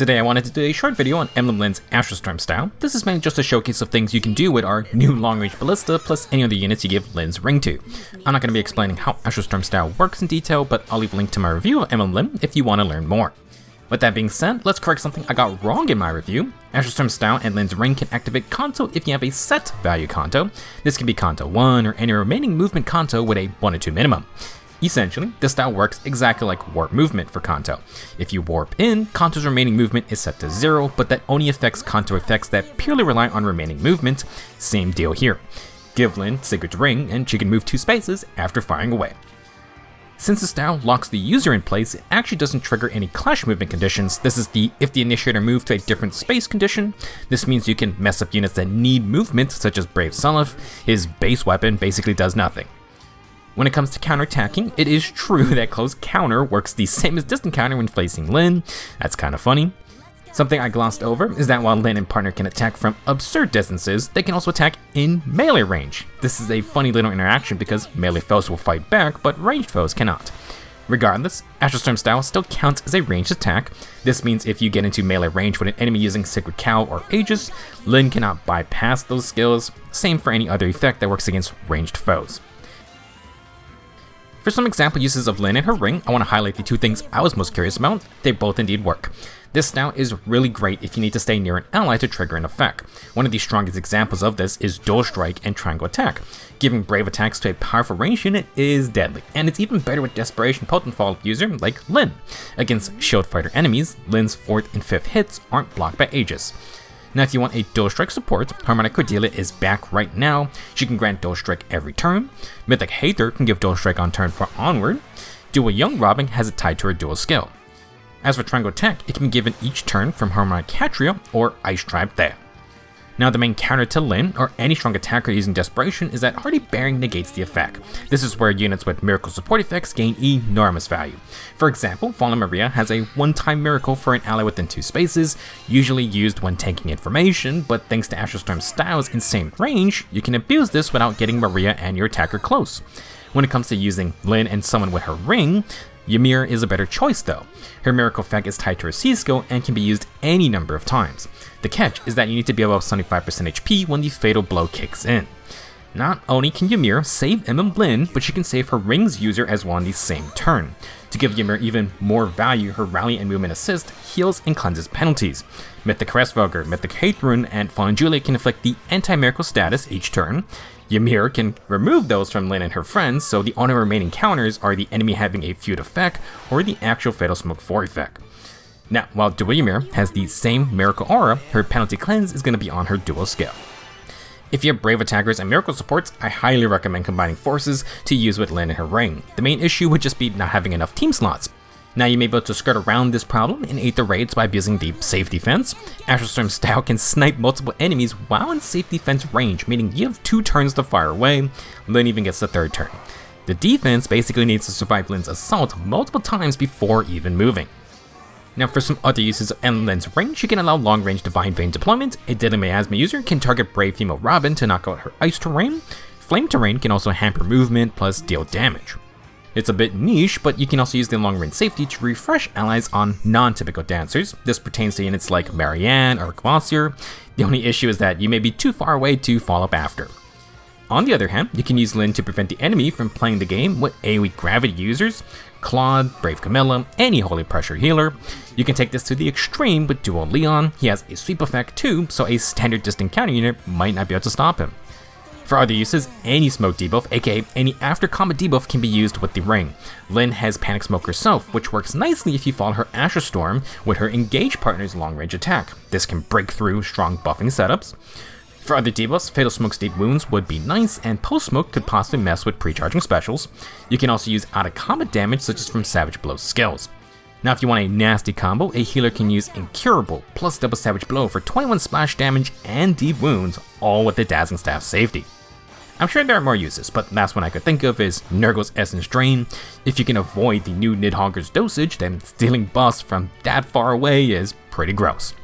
Today I wanted to do a short video on Emblem Lyn's Astra Storm style. This is mainly just a showcase of things you can do with our new long-range ballista plus any other units you give Lyn's ring to. I'm not going to be explaining how Astra Storm style works in detail, but I'll leave a link to my review of Emblem Lyn if you want to learn more. With that being said, let's correct something I got wrong in my review. Astra Storm style and Lyn's ring can activate Kanto if you have a set value Kanto. This can be Kanto 1 or any remaining movement Kanto with a 1 or 2 minimum. Essentially, this style works exactly like warp movement for Kanto. If you warp in, Kanto's remaining movement is set to 0, but that only affects Kanto effects that purely rely on remaining movement. Same deal here. Give Lyn Sacred's ring and she can move 2 spaces after firing away. Since the style locks the user in place, it actually doesn't trigger any clash movement conditions. This is the if the initiator moved to a different space condition. This means you can mess up units that need movement, such as Brave Seliph. His base weapon basically does nothing. When it comes to counterattacking, it is true that close counter works the same as distant counter when facing Lyn. That's kind of funny. Something I glossed over is that while Lyn and partner can attack from absurd distances, they can also attack in melee range. This is a funny little interaction because melee foes will fight back, but ranged foes cannot. Regardless, Astra Storm style still counts as a ranged attack. This means if you get into melee range with an enemy using Sacred Cow or Aegis, Lyn cannot bypass those skills. Same for any other effect that works against ranged foes. For some example uses of Lyn and her ring, I want to highlight the 2 things I was most curious about. They both indeed work. This style is really great if you need to stay near an ally to trigger an effect. One of the strongest examples of this is Dual Strike and Triangle Attack. Giving brave attacks to a powerful range unit is deadly, and it's even better with Desperation Potent Follow-up user like Lyn. Against shield fighter enemies, Lyn's 4th and 5th hits aren't blocked by Aegis. Now if you want a Dual Strike support, Harmonic Cordelia is back right now. She can grant Dual Strike every turn. Mythic Hater can give Dual Strike on turn for Onward. Dual Young Robin has it tied to her dual skill. As for Triangle Attack, it can be given each turn from Harmonic Catria or Ice Tribe Thea. Now the main counter to Lyn, or any strong attacker using Desperation, is that Hardy Bearing negates the effect. This is where units with miracle support effects gain enormous value. For example, Fallen Maria has a one-time miracle for an ally within 2 spaces, usually used when tanking information, but thanks to Astra Storm's style's insane range, you can abuse this without getting Maria and your attacker close. When it comes to using Lyn and someone with her ring, Ymir is a better choice though. Her miracle effect is tied to her C skill and can be used any number of times. The catch is that you need to be above 75% HP when the fatal blow kicks in. Not only can Ymir save Emblem Lyn, but she can save her ring's user as well on the same turn. To give Ymir even more value, her rally and movement assist heals and cleanses penalties. Mythic Crestvoger, Mythic Hate Rune, and Fallen Juliet can inflict the anti-miracle status each turn. Ymir can remove those from Lyn and her friends, so the only remaining counters are the enemy having a feud effect or the actual Fatal Smoke 4 effect. Now, while Dual Ymir has the same miracle aura, her penalty cleanse is going to be on her dual skill. If you have brave attackers and miracle supports, I highly recommend combining forces to use with Lyn and her ring. The main issue would just be not having enough team slots. Now you may be able to skirt around this problem and aid the raids by abusing the safe defense. Astra Storm style can snipe multiple enemies while in safe defense range, meaning you have 2 turns to fire away. Lyn even gets the 3rd turn. The defense basically needs to survive Lyn's assault multiple times before even moving. Now for some other uses of Emblem Lyn's ring, she can allow long-range Divine Vein deployment. A Deadly Miasma user can target Brave Female Robin to knock out her Ice Terrain. Flame Terrain can also hamper movement plus deal damage. It's a bit niche, but you can also use the long-range safety to refresh allies on non-typical dancers. This pertains to units like Marianne or Kvasir. The only issue is that you may be too far away to follow up after. On the other hand, you can use Lyn to prevent the enemy from playing the game with AoE gravity users, Claude, Brave Camilla, any Holy Pressure healer. You can take this to the extreme with Dual Leon. He has a sweep effect too, so a standard distant counter unit might not be able to stop him. For other uses, any smoke debuff, aka any after combat debuff, can be used with the ring. Lyn has Panic Smoke herself, which works nicely if you follow her Astra Storm with her engaged partner's long range attack. This can break through strong buffing setups. For other debuffs, Fatal Smoke State Wounds would be nice, and Post Smoke could possibly mess with pre-charging specials. You can also use out of combat damage such as from Savage Blow's skills. Now if you want a nasty combo, a healer can use Incurable plus double Savage Blow for 21 splash damage and deep wounds, all with the Dazzling Staff safety. I'm sure there are more uses, but last one I could think of is Nurgle's Essence Drain. If you can avoid the new Nidhogger's dosage, then stealing buffs from that far away is pretty gross.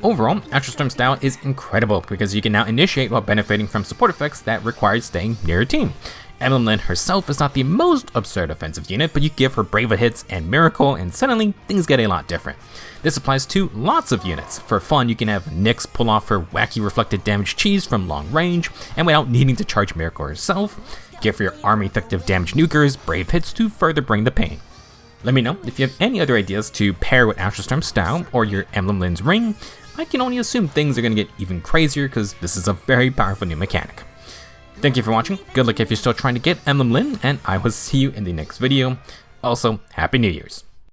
Overall, Astra Storm style is incredible because you can now initiate while benefiting from support effects that require staying near a team. Emblem Lyn herself is not the most absurd offensive unit, but you give her Brava hits and Miracle and suddenly things get a lot different. This applies to lots of units. For fun, you can have Nyx pull off her wacky reflected damage cheese from long range, and without needing to charge Miracle herself. Give your army effective damage nukers brave hits to further bring the pain. Let me know if you have any other ideas to pair with Astra Storm's style or your Emblem Lyn's ring. I can only assume things are going to get even crazier because this is a very powerful new mechanic. Thank you for watching, good luck if you're still trying to get Emblem Lyn, and I will see you in the next video. Also, Happy New Year's!